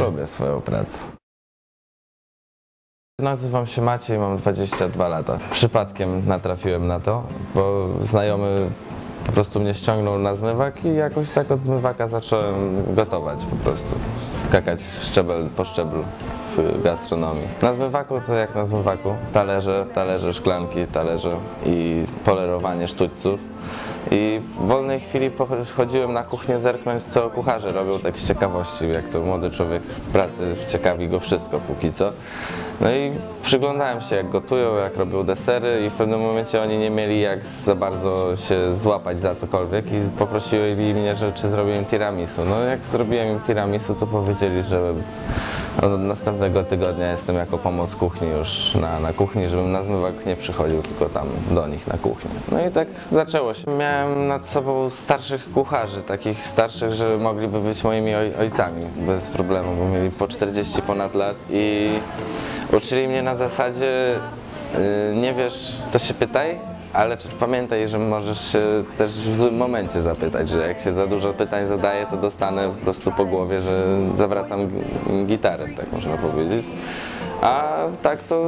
Lubię swoją pracę. Nazywam się Maciej, mam 22 lata. Przypadkiem natrafiłem na to, bo znajomy po prostu mnie ściągnął na zmywak i jakoś tak od zmywaka zacząłem gotować po prostu. Skakać szczebel po szczeblu w gastronomii. Na zmywaku to jak na zmywaku. Talerze, szklanki, talerze i polerowanie sztućców. I w wolnej chwili chodziłem na kuchnię zerknąć, co kucharze robią, tak z ciekawości, jak to młody człowiek w pracy ciekawi go wszystko póki co. No i przyglądałem się, jak gotują, jak robią desery i w pewnym momencie oni nie mieli jak za bardzo się złapać za cokolwiek i poprosili mnie, że czy zrobię im tiramisu. No jak zrobiłem im tiramisu, to powiedzieli, że od następnego tygodnia jestem jako pomoc kuchni już na kuchni, żebym na zmywak nie przychodził, tylko tam do nich na kuchnię. No i tak zaczęło się. Miałem nad sobą starszych kucharzy, takich starszych, że mogliby być moimi ojcami bez problemu, bo mieli po 40 ponad lat i uczyli mnie na zasadzie nie wiesz, to się pytaj, ale pamiętaj, że możesz się też w złym momencie zapytać, że jak się za dużo pytań zadaje, to dostanę po prostu po głowie, że zawracam gitarę, tak można powiedzieć. A tak to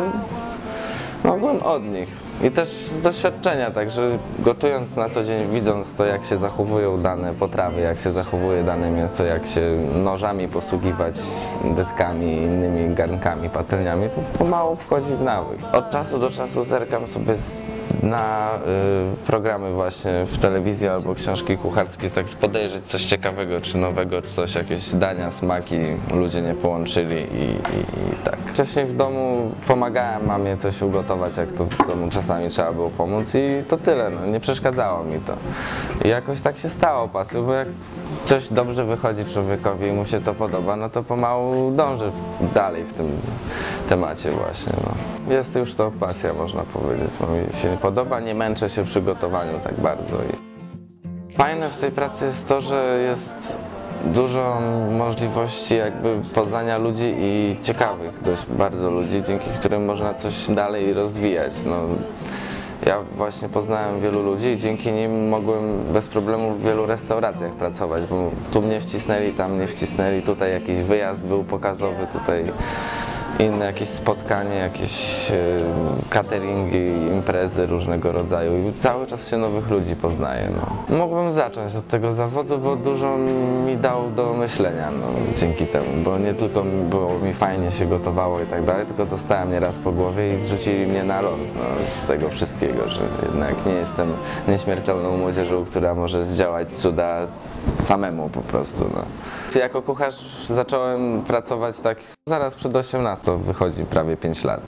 mogłem od nich. I też z doświadczenia, także gotując na co dzień, widząc to, jak się zachowują dane potrawy, jak się zachowuje dane mięso, jak się nożami posługiwać, deskami, innymi garnkami, patelniami, to pomału wchodzi w nawyk. Od czasu do czasu zerkam sobie na programy właśnie w telewizji albo książki kucharskie, tak podejrzeć coś ciekawego czy nowego, coś, jakieś dania, smaki ludzie nie połączyli i tak. Wcześniej w domu pomagałem mamie coś ugotować, jak to w domu czasami trzeba było pomóc i to tyle, no, nie przeszkadzało mi to. I jakoś tak się stało pasją, bo jak coś dobrze wychodzi człowiekowi i mu się to podoba, no to pomału dąży dalej w tym temacie właśnie. No. Jest już to pasja, można powiedzieć, bo mi się podoba, nie męczę się przy gotowaniu tak bardzo. Fajne w tej pracy jest to, że jest dużo możliwości jakby poznania ludzi i ciekawych dość bardzo ludzi, dzięki którym można coś dalej rozwijać. No, ja właśnie poznałem wielu ludzi i dzięki nim mogłem bez problemu w wielu restauracjach pracować, bo tu mnie wcisnęli, tam mnie wcisnęli, tutaj jakiś wyjazd był pokazowy, tutaj inne jakieś spotkanie, jakieś cateringi, imprezy różnego rodzaju i cały czas się nowych ludzi poznaje. No. Mogłem zacząć od tego zawodu, bo dużo mi dał do myślenia dzięki temu, bo nie tylko było mi fajnie się gotowało i tak dalej, tylko dostałem nieraz po głowie i zrzucili mnie na ląd z tego wszystkiego, że jednak nie jestem nieśmiertelną młodzieżą, która może zdziałać cuda samemu po prostu. No. Jako kucharz zacząłem pracować tak zaraz przed 18, wychodzi prawie 5 lat.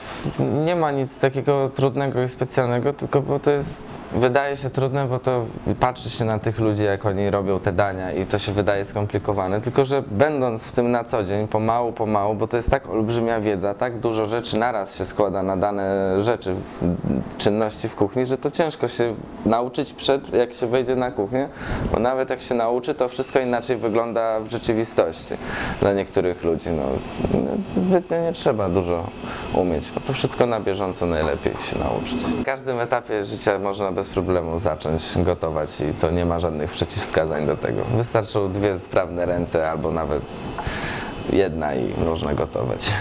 Nie ma nic takiego trudnego i specjalnego, tylko bo to jest, wydaje się trudne, bo to patrzy się na tych ludzi, jak oni robią te dania i to się wydaje skomplikowane, tylko że będąc w tym na co dzień, pomału, bo to jest tak olbrzymia wiedza, tak dużo rzeczy naraz się składa na dane rzeczy, czynności w kuchni, że to ciężko się nauczyć jak się wejdzie na kuchnię, bo nawet jak się nauczy, to wszystko inaczej wygląda w rzeczywistości dla niektórych ludzi. No, zbytnio nie trzeba dużo umieć, bo to wszystko na bieżąco najlepiej się nauczyć. W każdym etapie życia można bez problemu zacząć gotować i to nie ma żadnych przeciwwskazań do tego. Wystarczą 2 sprawne ręce albo nawet jedna i można gotować.